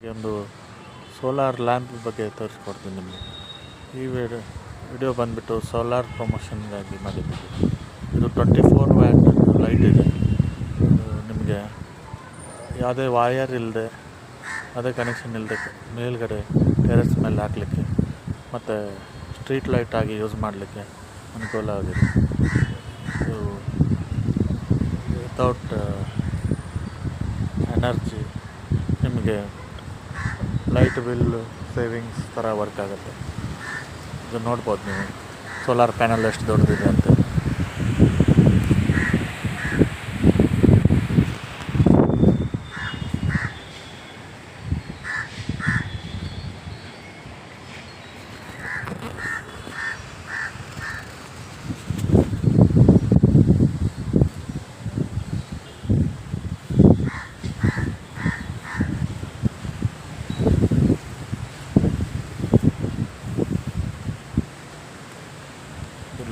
ಒಂದು solar lamp ಬಗ್ಗೆ ತೋರಿಸ್ಕೊಡ್ತೀನಿ ನಿಮಗೆ. ಈ ವಿಡಿಯೋ ಬಂದುಬಿಟ್ಟು ಸೋಲಾರ್ ಪ್ರಮೋಷನ್ಗಾಗಿ ಮಾಡಿದ್ದೀವಿ. ಇದು 24 ವ್ಯಾಟ್ ಲೈಟ್ ಇದೆ. ನಿಮಗೆ ಯಾವುದೇ ವಾಯರ್ ಇಲ್ಲದೆ, ಅದೇ ಕನೆಕ್ಷನ್ ಇಲ್ಲದೆ ಮೇಲ್ಗಡೆ ಟೆರೆಸ್ ಮೇಲೆ ಹಾಕಲಿಕ್ಕೆ ಮತ್ತು ಸ್ಟ್ರೀಟ್ ಲೈಟ್ ಆಗಿ ಯೂಸ್ ಮಾಡಲಿಕ್ಕೆ ಅನುಕೂಲ ಆಗಿದೆ. ಇದು ವಿತೌಟ್ ಎನರ್ಜಿ ನಿಮಗೆ ಲೈಟ್ ಬಿಲ್ ಸೇವಿಂಗ್ಸ್ ಥರ ವರ್ಕ್ ಆಗುತ್ತೆ. ಇದು ನೋಡ್ಬೋದು ನೀವು ಸೋಲಾರ್ ಪ್ಯಾನಲ್ ಎಷ್ಟು ದೊಡ್ಡದಿದೆ ಅಂತ.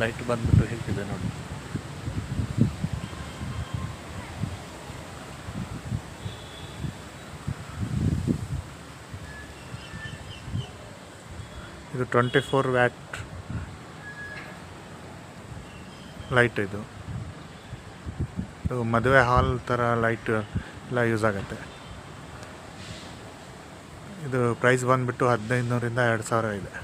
ಲೈಟ್ ಬಂದ್ಬಿಟ್ಟು ಹೇಗಿದೆ ನೋಡಿ. ಇದು 24 ವ್ಯಾಟ್ ಲೈಟ್. ಇದು ಮದುವೆ ಹಾಲ್ ಥರ ಲೈಟ್ ಎಲ್ಲ ಯೂಸ್ ಆಗುತ್ತೆ. ಇದು ಪ್ರೈಸ್ ಬಂದುಬಿಟ್ಟು 1500 ರಿಂದ 2000 ಇದೆ.